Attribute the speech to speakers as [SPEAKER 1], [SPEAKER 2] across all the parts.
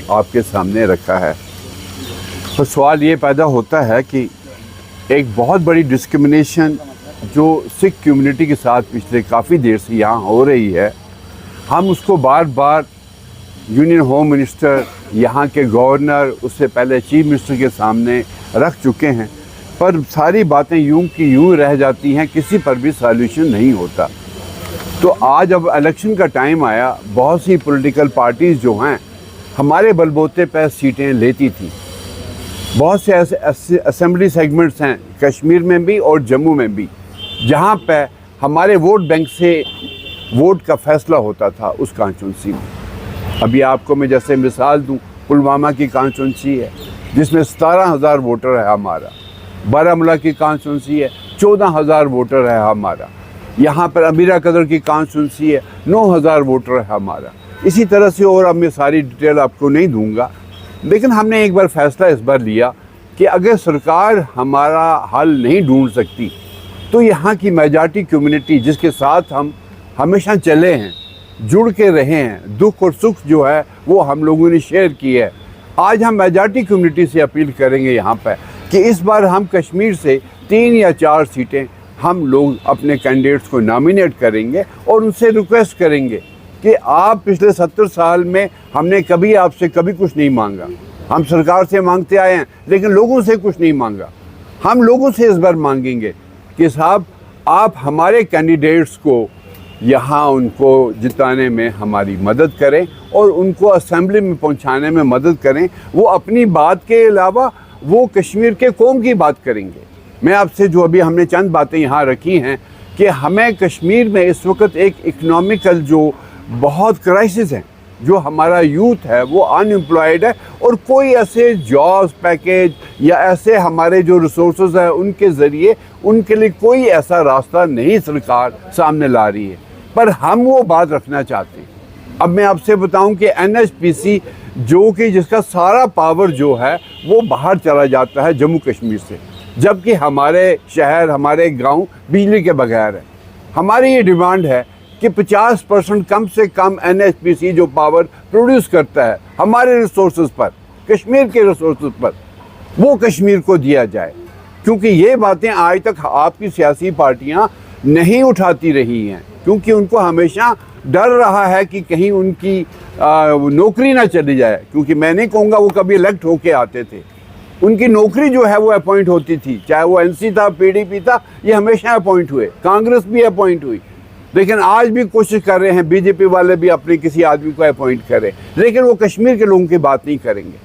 [SPEAKER 1] آپ کے سامنے رکھا ہے۔ تو سوال یہ پیدا ہوتا ہے کہ ایک بہت بڑی ڈسکرمنیشن جو سکھ کمیونٹی کے ساتھ پچھلے کافی دیر سے یہاں ہو رہی ہے، ہم اس کو بار بار یونین ہوم منسٹر، یہاں کے گورنر، اس سے پہلے چیف منسٹر کے سامنے رکھ چکے ہیں، پر ساری باتیں یوں کی یوں رہ جاتی ہیں، کسی پر بھی سالوشن نہیں ہوتا۔ تو آج اب الیکشن کا ٹائم آیا، بہت سی پولیٹیکل پارٹیز جو ہیں ہمارے بلبوتے پہ سیٹیں لیتی تھیں۔ بہت سے ایسے اسمبلی سیگمنٹس ہیں کشمیر میں بھی اور جموں میں بھی جہاں پہ ہمارے ووٹ بینک سے ووٹ کا فیصلہ ہوتا تھا اس کانسٹیٹوئنسی میں۔ ابھی آپ کو میں جیسے مثال دوں، پلوامہ کی کانسٹیٹوئنسی ہے جس میں 17,000 ووٹر ہے ہمارا، بارہمولہ کی کانسٹیٹوئنسی ہے 14,000 ووٹر ہے ہمارا، یہاں پر امیرا قدر کی کانسٹیٹوئنسی ہے 9,000 ووٹر ہے ہمارا۔ اسی طرح سے اور اب میں ساری ڈیٹیل آپ کو نہیں دوں گا، لیکن ہم نے ایک بار فیصلہ اس بار لیا کہ اگر سرکار ہمارا حل نہیں ڈھونڈ سکتی تو یہاں کی میجارٹی کمیونٹی جس کے ساتھ ہم ہمیشہ چلے ہیں، جڑ کے رہے ہیں، دکھ اور سکھ جو ہے وہ ہم لوگوں نے شیئر کی ہے، آج ہم میجارٹی کمیونٹی سے اپیل کریں گے یہاں پہ کہ اس بار ہم کشمیر سے 3 یا 4 سیٹیں ہم لوگ اپنے کینڈیڈیٹس کو نامینیٹ کریں گے اور ان سے ریکویسٹ کریں گے کہ آپ پچھلے 70 سال میں ہم نے کبھی آپ سے کبھی کچھ نہیں مانگا، ہم سرکار سے مانگتے آئے ہیں لیکن لوگوں سے کچھ نہیں مانگا، ہم لوگوں سے اس بار مانگیں گے کہ صاحب آپ ہمارے کینڈیڈیٹس کو یہاں ان کو جتانے میں ہماری مدد کریں اور ان کو اسمبلی میں پہنچانے میں مدد کریں۔ وہ اپنی بات کے علاوہ وہ کشمیر کے قوم کی بات کریں گے۔ میں آپ سے جو ابھی ہم نے چند باتیں یہاں رکھی ہیں کہ ہمیں کشمیر میں اس وقت ایک اکنامیکل جو بہت کرائسس ہیں، جو ہمارا یوتھ ہے وہ ان امپلائڈ ہے اور کوئی ایسے جابس پیکیج یا ایسے ہمارے جو ریسورسز ہیں ان کے ذریعے ان کے لیے کوئی ایسا راستہ نہیں سرکار سامنے لا رہی ہے، پر ہم وہ بات رکھنا چاہتے ہیں۔ اب میں آپ سے بتاؤں کہ NHPC جو کہ جس کا سارا پاور جو ہے وہ باہر چلا جاتا ہے جموں کشمیر سے، جبکہ ہمارے شہر ہمارے گاؤں بجلی کے بغیر ہے۔ ہماری یہ ڈیمانڈ ہے کہ 50% کم سے کم NHPC جو پاور پروڈیوس کرتا ہے ہمارے ریسورسز پر، کشمیر کے ریسورسز پر، وہ کشمیر کو دیا جائے، کیونکہ یہ باتیں آج تک آپ کی سیاسی پارٹیاں نہیں اٹھاتی رہی ہیں، کیونکہ ان کو ہمیشہ ڈر رہا ہے کہ کہیں ان کی نوکری نہ چلی جائے، کیونکہ میں نہیں کہوں گا وہ کبھی الیکٹ ہو کے آتے تھے، ان کی نوکری جو ہے وہ اپوائنٹ ہوتی تھی، چاہے وہ NC تھا، PDP تھا، یہ ہمیشہ اپوائنٹ ہوئے، کانگریس بھی اپوائنٹ ہوئی، لیکن آج بھی کوشش کر رہے ہیں BJP والے بھی اپنے کسی آدمی کو اپوائنٹ کریں، لیکن وہ کشمیر کے لوگوں کی بات نہیں کریں گے۔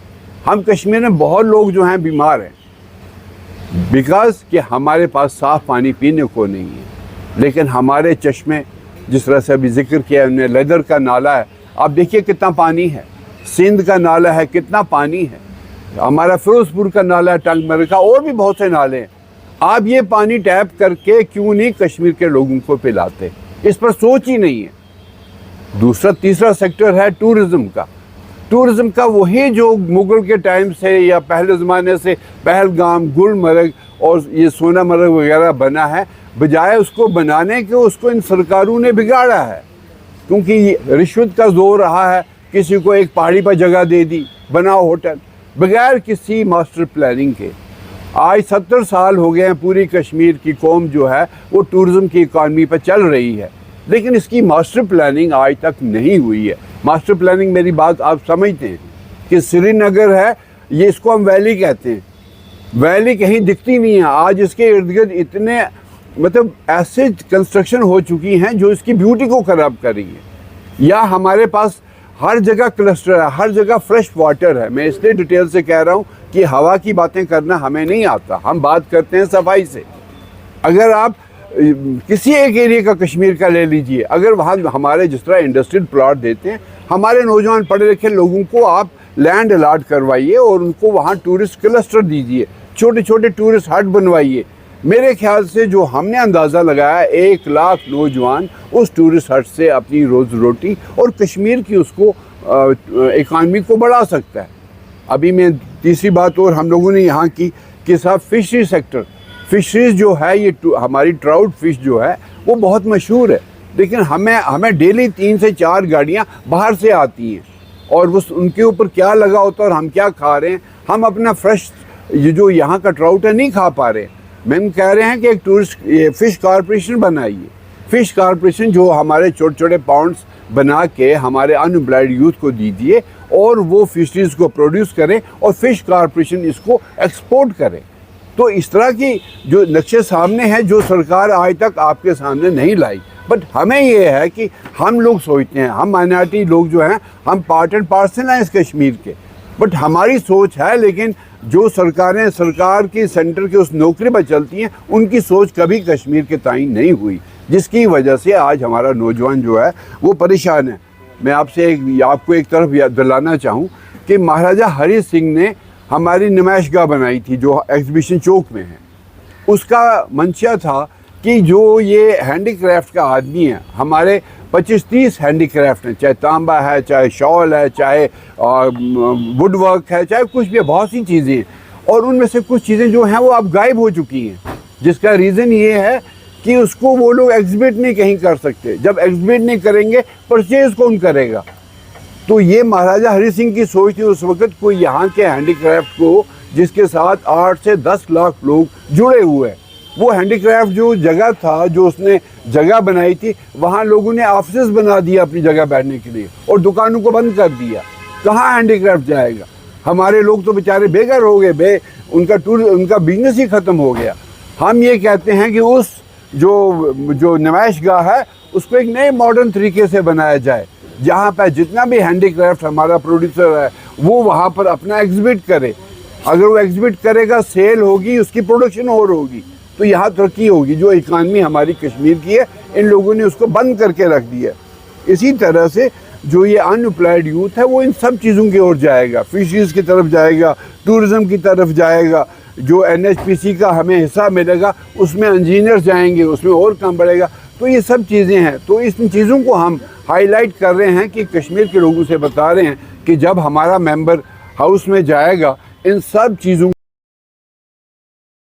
[SPEAKER 1] ہم کشمیر میں بہت لوگ جو ہیں بیمار ہیں بیکاز کہ ہمارے پاس صاف پانی پینے کو نہیں ہے، لیکن ہمارے چشمے جس طرح سے ابھی ذکر کیا انہوں نے، لیدر کا نالہ ہے، آپ دیکھیے کتنا پانی ہے، سندھ کا نالہ ہے کتنا پانی ہے، ہمارا فیروز پور کا نالہ ہے، ٹنگ مرگ کا، اور بھی بہت سے نالے ہیں۔ آپ یہ پانی ٹیپ کر کے کیوں نہیں کشمیر کے لوگوں کو پلاتے؟ اس پر سوچ ہی نہیں ہے۔ تیسرا سیکٹر ہے ٹورزم کا۔ ٹورزم کا وہی جو مغل کے ٹائم سے یا پہلے زمانے سے پہلگام، گلمرگ اور یہ سونا مرگ وغیرہ بنا ہے، بجائے اس کو بنانے کے اس کو ان سرکاروں نے بگاڑا ہے، کیونکہ رشوت کا زور رہا ہے، کسی کو ایک پہاڑی پر جگہ دے دی، بناؤ ہوٹل، بغیر کسی ماسٹر پلاننگ کے۔ آج 70 سال ہو گئے ہیں پوری کشمیر کی قوم جو ہے وہ ٹورزم کی اکانومی پہ چل رہی ہے، لیکن اس کی ماسٹر پلاننگ آج تک نہیں ہوئی ہے۔ ماسٹر پلاننگ میری بات آپ سمجھتے ہیں کہ سری نگر ہے، یہ اس کو ہم ویلی کہتے ہیں، ویلی کہیں دکھتی نہیں ہے، آج اس کے ارد گرد اتنے ایسے کنسٹرکشن ہو چکی ہیں جو اس کی بیوٹی کو خراب کر رہی ہے۔ یا ہمارے پاس ہر جگہ کلسٹر ہے، ہر جگہ فریش واٹر ہے۔ میں اس لیے ڈیٹیل سے کہہ رہا ہوں کہ ہوا کی باتیں کرنا ہمیں نہیں آتا، ہم بات کرتے ہیں صفائی سے۔ اگر آپ کسی ایک ایریا کا کشمیر کا لے لیجئے، اگر وہاں ہمارے جس طرح انڈسٹریل پلاٹ دیتے ہیں، ہمارے نوجوان پڑھے لکھے لوگوں کو آپ لینڈ الاٹ کروائیے اور ان کو وہاں ٹورسٹ کلسٹر دیجئے، چھوٹے چھوٹے ٹورسٹ ہٹ بنوائیے۔ میرے خیال سے جو ہم نے اندازہ لگایا 1 لاکھ نوجوان اس ٹورسٹ ہٹ سے اپنی روز روٹی اور کشمیر کی اس کو اکانومی کو بڑھا سکتا ہے۔ ابھی میں تیسری بات اور ہم لوگوں نے یہاں کی کہ صاحب فشری سیکٹر، فشریز جو ہے یہ ہماری ٹراؤٹ فش جو ہے وہ بہت مشہور ہے، لیکن ہمیں ڈیلی 3 سے 4 گاڑیاں باہر سے آتی ہیں اور ان کے اوپر کیا لگا ہوتا ہے اور ہم کیا کھا رہے ہیں. ہم اپنا فریش یہ جو یہاں کا ٹراؤٹ ہے نہیں کھا پا رہے. ہم کہہ رہے ہیں کہ ایک ٹورسٹ فش کارپوریشن بنائیے. فش کارپوریشن جو ہمارے چھوٹے چھوٹے پاؤنڈس بنا کے ہمارے ان امپلائڈ یوتھ کو دیجیے اور وہ فشریز کو پروڈیوس کریں اور فش کارپوریشن اس کو ایکسپورٹ کرے. تو اس طرح کی جو نقشے سامنے ہیں جو سرکار آج تک آپ کے سامنے نہیں لائی. بٹ ہمیں یہ ہے کہ ہم لوگ سوچتے ہیں, ہم مائنارٹی لوگ جو ہیں ہم پارٹ اینڈ پارسل ہیں اس کشمیر کے, بٹ ہماری سوچ ہے لیکن جو سرکاریں سرکار کی سینٹر کے اس نوکری پر چلتی ہیں ان کی سوچ کبھی کشمیر کے تئیں نہیں ہوئی, جس کی وجہ سے آج ہمارا نوجوان جو ہے وہ پریشان ہے. میں آپ کو ایک طرف یاد دلانا چاہوں کہ مہاراجہ ہری سنگھ نے ہماری نمائش گاہ بنائی تھی جو ایگزیبیشن چوک میں ہے. اس کا منشا تھا کہ جو یہ ہینڈی کرافٹ کا آدمی ہے, ہمارے 25-30 ہینڈی کرافٹ ہیں, چاہے تانبا ہے, چاہے شال ہے, چاہے ووڈ ورک ہے, چاہے کچھ بھی, بہت سی چیزیں ہیں, اور ان میں سے کچھ چیزیں جو ہیں وہ اب غائب ہو چکی ہیں, جس کا ریزن یہ ہے کہ اس کو وہ لوگ ایگزیبٹ نہیں کہیں کر سکتے. جب ایگزیبٹ نہیں کریں گے پرچیز کون کرے گا؟ تو یہ مہاراجہ ہری سنگھ کی سوچ تھی اس وقت کو یہاں کے ہینڈی کرافٹ کو, جس کے ساتھ 8 سے 10 لاکھ لوگ جڑے ہوئے ہیں. وہ ہینڈی کرافٹ جو جگہ تھا, جو اس نے جگہ بنائی تھی, وہاں لوگوں نے آفسز بنا دیا اپنی جگہ بیٹھنے کے لیے اور دکانوں کو بند کر دیا. کہاں ہینڈی کرافٹ جائے گا؟ ہمارے لوگ تو بیچارے بے گھر ہو گئے, ان کا بزنس ہی ختم ہو گیا. ہم یہ کہتے ہیں کہ اس جو نمائش گاہ ہے اس کو ایک نئے ماڈرن طریقے سے بنایا جائے, جہاں پہ جتنا بھی ہینڈی کرافٹ ہمارا پروڈیوسر ہے وہ وہاں پر اپنا ایگزیبٹ کرے. اگر وہ ایگزیبٹ کرے گا, سیل ہوگی, اس کی پروڈکشن اور ہوگی, تو یہاں ترقی ہوگی. جو اکانومی ہماری کشمیر کی ہے ان لوگوں نے اس کو بند کر کے رکھ دیا. اسی طرح سے جو یہ ان امپلائڈ یوتھ ہے وہ ان سب چیزوں کی اور جائے گا, فشریز کی طرف جائے گا, ٹورزم کی طرف جائے گا. جو NHPC کا ہمیں حصہ ملے گا اس میں انجینئر جائیں گے, اس میں اور کام بڑھے گا. تو یہ سب چیزیں ہیں. تو ان چیزوں کو ہم ہائی لائٹ کر رہے ہیں کہ کشمیر کے لوگوں سے بتا رہے ہیں کہ جب ہمارا ممبر ہاؤس میں جائے گا ان سب چیزوں